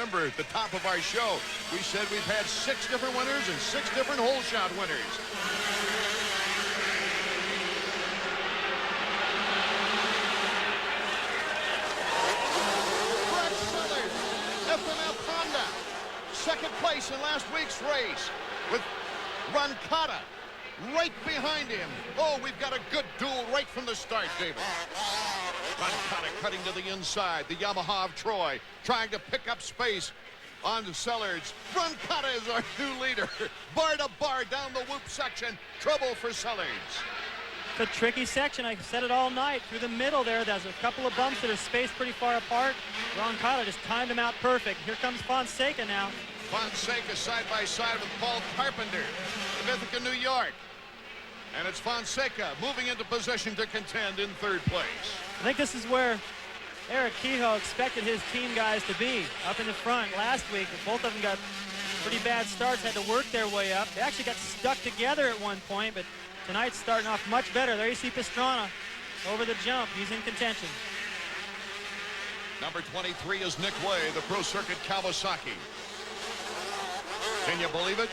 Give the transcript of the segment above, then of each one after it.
remember at the top of our show, we said we've had 6 different winners and 6 different hole shot winners. Brett Sellers, FML Honda, second place in last week's race with Roncada right behind him. Oh, we've got a good duel right from the start, David. Roncada cutting to the inside. The Yamaha of Troy trying to pick up space on Sellers. Roncada is our new leader. Bar to bar down the whoop section. Trouble for Sellers. It's a tricky section. I said it all night. Through the middle there's a couple of bumps that are spaced pretty far apart. Roncada just timed him out perfect. Here comes Fonseca now. Fonseca side by side with Paul Carpenter of Ithaca, New York. And it's Fonseca moving into position to contend in third place. I think this is where Eric Kehoe expected his team guys to be, up in the front. Last week, both of them got pretty bad starts, had to work their way up. They actually got stuck together at one point, but tonight's starting off much better. There you see Pastrana over the jump. He's in contention. Number 23 is Nick Way, the Pro Circuit Kawasaki. Can you believe it?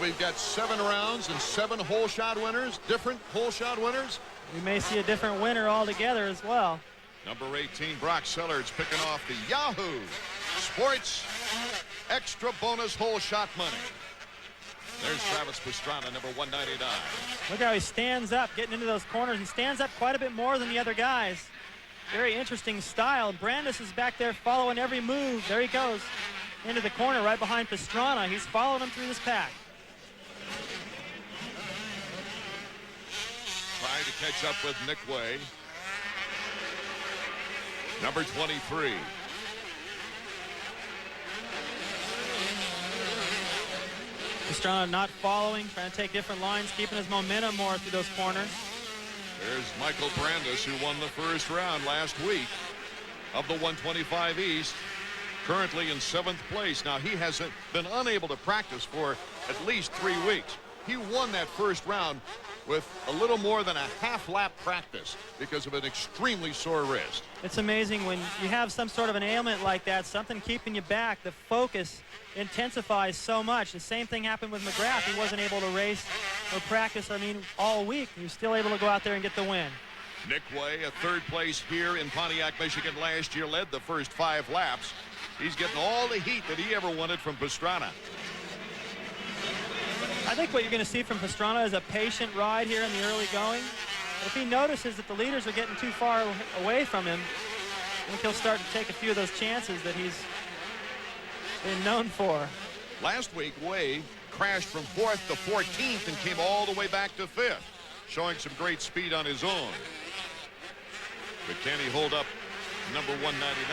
We've got 7 rounds and 7 hole shot winners, different hole shot winners. We may see a different winner altogether as well. Number 18, Brock Sellers, picking off the Yahoo Sports Extra Bonus Hole Shot Money. There's Travis Pastrana, number 199. Look how he stands up, getting into those corners. He stands up quite a bit more than the other guys. Very interesting style. Brandis is back there following every move. There he goes into the corner right behind Pastrana. He's following him through this pack. Trying to catch up with Nick Way. Number 23. Pastrana not following, trying to take different lines, keeping his momentum more through those corners. There's Michael Brandis, who won the first round last week of the 125 East. Currently in 7th place. Now, he has been unable to practice for at least 3 weeks. He won that first round with a little more than a half lap practice because of an extremely sore wrist. It's amazing when you have some sort of an ailment like that, something keeping you back, the focus intensifies so much. The same thing happened with McGrath. He wasn't able to race or practice, all week. He was still able to go out there and get the win. Nick Way, a 3rd place here in Pontiac, Michigan last year, led the first 5 laps. He's getting all the heat that he ever wanted from Pastrana. I think what you're going to see from Pastrana is a patient ride here in the early going. But if he notices that the leaders are getting too far away from him, I think he'll start to take a few of those chances that he's been known for. Last week, Way crashed from 4th to 14th and came all the way back to 5th, showing some great speed on his own. But can he hold up number 199?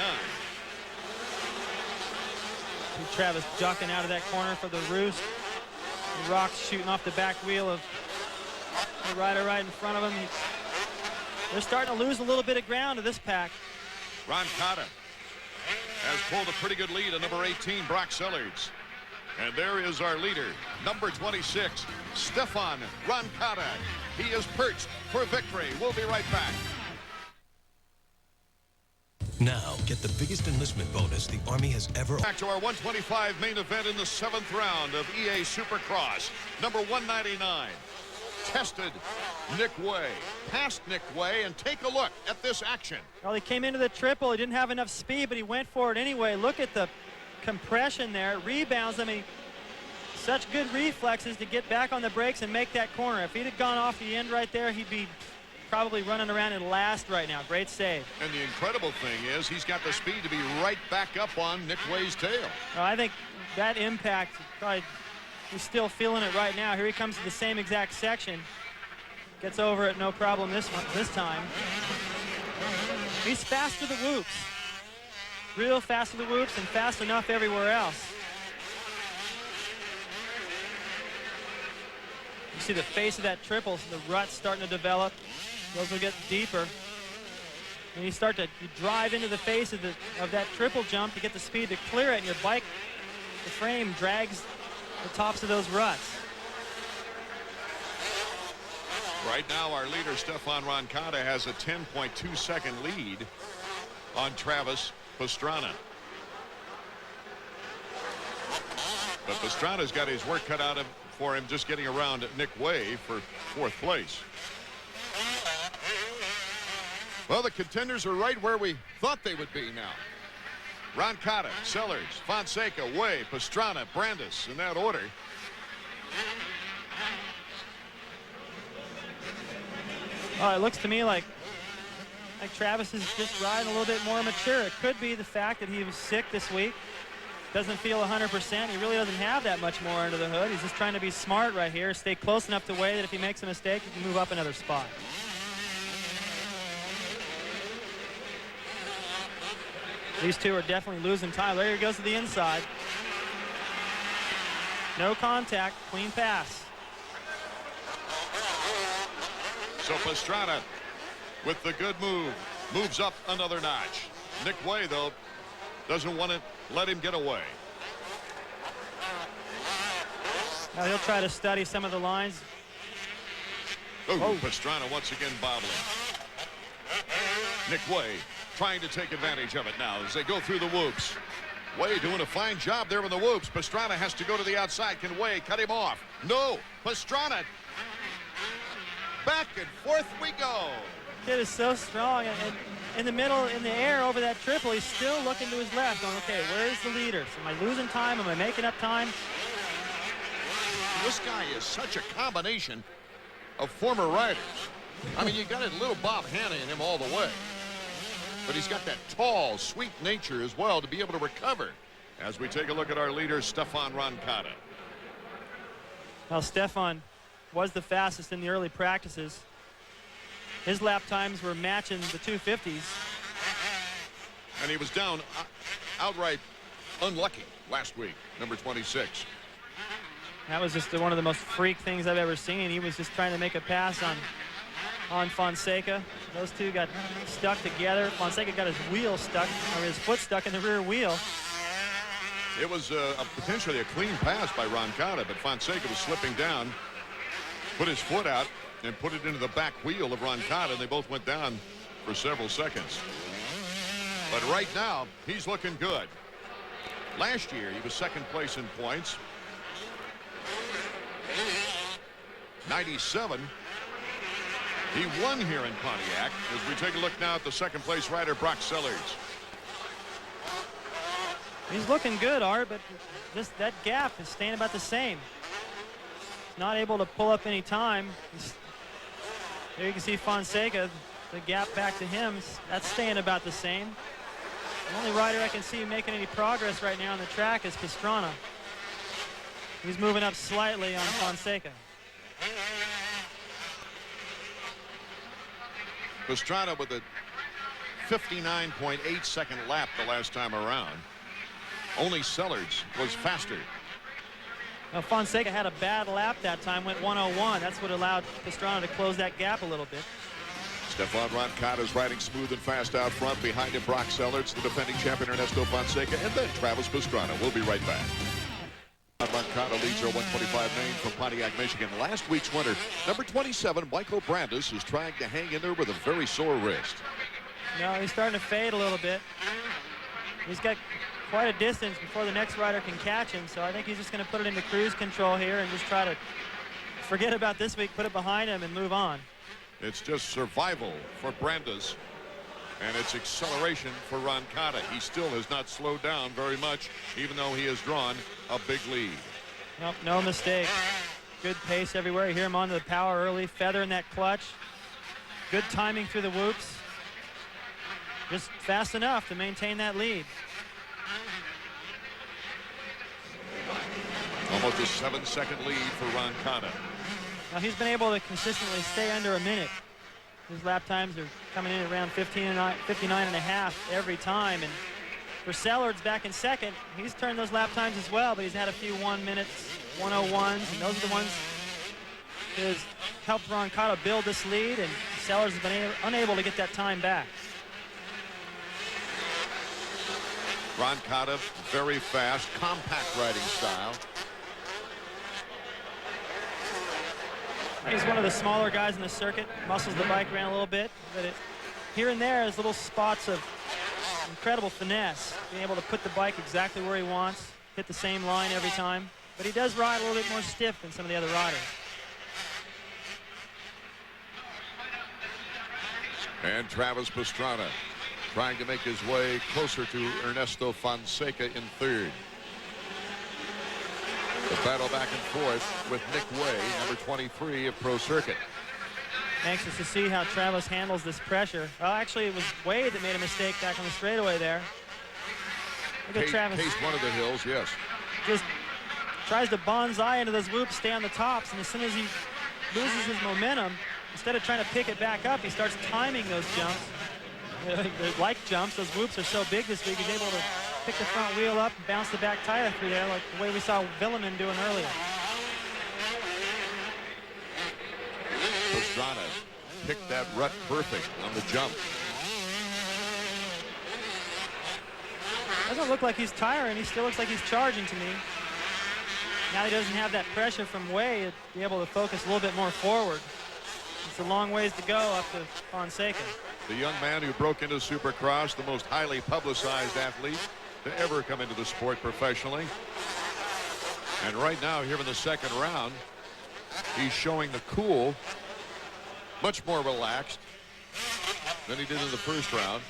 Travis ducking out of that corner for the roost. The rocks shooting off the back wheel of the rider right in front of him. They're starting to lose a little bit of ground to this pack. Roncada has pulled a pretty good lead on number 18, Brock Sellers. And there is our leader, number 26, Stefan Roncada. He is perched for victory. We'll be right back. Now, get the biggest enlistment bonus the Army has ever... Back to our 125 main event in the 7th round of EA Supercross. Number 199, tested Nick Way. Passed Nick Way, and take a look at this action. Well, he came into the triple. He didn't have enough speed, but he went for it anyway. Look at the compression there. It rebounds. Such good reflexes to get back on the brakes and make that corner. If he'd have gone off the end right there, he'd be probably running around in last right now. Great save. And the incredible thing is he's got the speed to be right back up on Nick Way's tail. Well, I think that impact, probably he's still feeling it right now. Here he comes to the same exact section. Gets over it no problem this time. He's fast to the whoops. Real fast to the whoops and fast enough everywhere else. You see the face of that triple, so the rut's starting to develop. Those will get deeper. And you start to drive into the face of that triple jump to get the speed to clear it, and your bike, the frame drags the tops of those ruts. Right now, our leader, Stefan Roncada, has a 10.2-second lead on Travis Pastrana. Pastrana's got his work cut out for him just getting around Nick Way for 4th place. Well, the contenders are right where we thought they would be now. Roncada, Sellers, Fonseca, Way, Pastrana, Brandis in that order. Oh, it looks to me like Travis is just riding a little bit more mature. It could be the fact that he was sick this week. Doesn't feel 100%. He really doesn't have that much more under the hood. He's just trying to be smart right here. Stay close enough to Way that if he makes a mistake, he can move up another spot. These two are definitely losing time. There he goes to the inside. No contact, clean pass. So Pastrana with the good move moves up another notch. Nick Way, though, doesn't want to let him get away. Now he'll try to study some of the lines. Oh, Pastrana once again bobbling. Nick Way trying to take advantage of it now as they go through the whoops. Way doing a fine job there in the whoops. Pastrana has to go to the outside. Can Way cut him off? No. Pastrana. Back and forth we go. Kid is so strong, and in the middle, in the air over that triple, he's still looking to his left, going, okay, where's the leader? Am I losing time? Am I making up time? This guy is such a combination of former riders. I mean, you got a little Bob Hanna in him all the way. But he's got that tall, sweet nature as well to be able to recover. As we take a look at our leader, Stefan Roncada. Well, Stefan was the fastest in the early practices. His lap times were matching the 250s. And he was down outright unlucky last week, number 26. That was just one of the most freak things I've ever seen. He was just trying to make a pass on Fonseca. Those two got stuck together. Fonseca got his wheel stuck, or his foot stuck in the rear wheel. It was potentially a clean pass by Roncada, but Fonseca was slipping down, put his foot out, and put it into the back wheel of Roncada, and they both went down for several seconds. But right now, he's looking good. Last year, he was 2nd place in points. 97. He won here in Pontiac. As we take a look now at the 2nd place rider, Brock Sellers. He's looking good, Art, but just that gap is staying about the same. He's not able to pull up any time. There you can see Fonseca, the gap back to him, that's staying about the same. The only rider I can see making any progress right now on the track is Pastrana. He's moving up slightly on Fonseca. Pastrana with a 59.8 second lap the last time around. Only Sellers was faster. Now, Fonseca had a bad lap that time, went 101. That's what allowed Pastrana to close that gap a little bit. Stefan Roncada is riding smooth and fast out front. Behind him, Brock Sellers, the defending champion Ernesto Fonseca, and then Travis Pastrana. We'll be right back. Roncada leads our 125 main from Pontiac, Michigan. Last week's winner, number 27, Michael Brandis, is trying to hang in there with a very sore wrist. No, he's starting to fade a little bit. He's got quite a distance before the next rider can catch him, so I think he's just going to put it into cruise control here and just try to forget about this week, put it behind him, and move on. It's just survival for Brandis, and it's acceleration for Roncada. He still has not slowed down very much, even though he has drawn a big lead. Nope, no mistake. Good pace everywhere. You hear him on the power early, feathering that clutch. Good timing through the whoops. Just fast enough to maintain that lead. Almost a 7-second lead for Roncada. Now he's been able to consistently stay under a minute. His lap times are coming in around 59 and a half every time. And for Sellers back in 2nd, he's turned those lap times as well, but he's had a few 1 minutes, 101s, and those are the ones that has helped Roncada build this lead, and Sellers has been unable to get that time back. Roncada, very fast, compact riding style. He's one of the smaller guys in the circuit, muscles the bike around a little bit, but here and there is little spots of incredible finesse, being able to put the bike exactly where he wants, hit the same line every time. but he does ride a little bit more stiff than some of the other riders. And Travis Pastrana trying to make his way closer to Ernesto Fonseca in third. The battle back and forth with Nick Way, number 23 of Pro Circuit. Anxious to see how Travis handles this pressure. Well, actually, it was Wade that made a mistake back on the straightaway there. Look at Travis. Cased one of the hills, yes. Just tries to bonsai into those loops, stay on the tops, and as soon as he loses his momentum, instead of trying to pick it back up, he starts timing those jumps. They're like jumps. Those whoops are so big this week. He's able to pick the front wheel up and bounce the back tire through there like the way we saw Villeman doing earlier. Pastrana picked that rut perfect on the jump. Doesn't look like he's tiring. He still looks like he's charging to me. Now he doesn't have that pressure from Way to be able to focus a little bit more forward. It's a long ways to go up to Fonseca. The young man who broke into Supercross, the most highly publicized athlete to ever come into the sport professionally. And right now, here in the second round, he's showing the cool, much more relaxed than he did in the first round.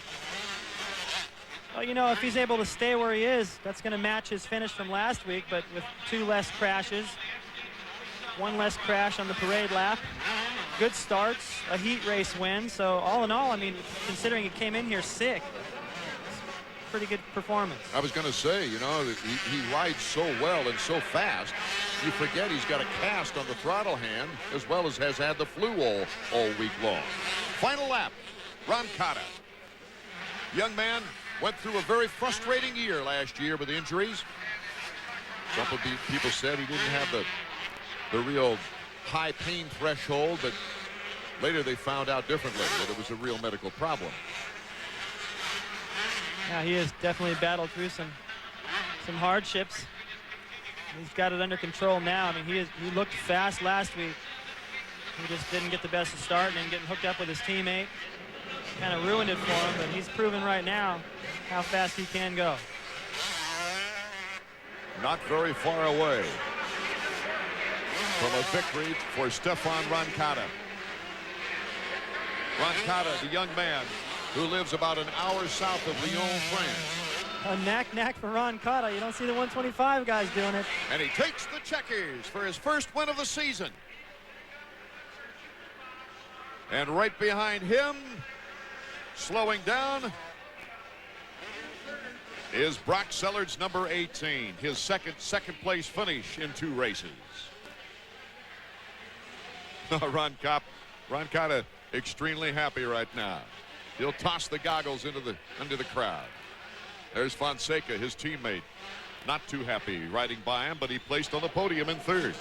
Well, you know, if he's able to stay where he is, that's going to match his finish from last week, but with 2 less crashes, 1 less crash on the parade lap, good starts, a heat race win. So all in all, I mean, considering he came in here sick, pretty good performance. I was going to say, you know, he rides so well and so fast. You forget he's got a cast on the throttle hand as well as has had the flu all week long. Final lap, Ron Cotta. Young man went through a very frustrating year last year with injuries. Some people said he didn't have the real high pain threshold, but later they found out differently, that it was a real medical problem. Yeah, he has definitely battled through some hardships. He's got it under control now. I mean, he looked fast last week. He just didn't get the best of start and getting hooked up with his teammate. Kind of ruined it for him, but he's proven right now how fast he can go. Not very far away from a victory for Stefan Roncada. Roncada, the young man who lives about an hour south of Lyon, France. A knack for Ron Cotta. You don't see the 125 guys doing it. And he takes the checkers for his first win of the season. And right behind him, slowing down, is Brock Sellard's number 18. His second place finish in 2 races. Ron Cotta extremely happy right now. He'll toss the goggles into the crowd. There's Fonseca, his teammate. Not too happy riding by him, but he placed on the podium in 3rd.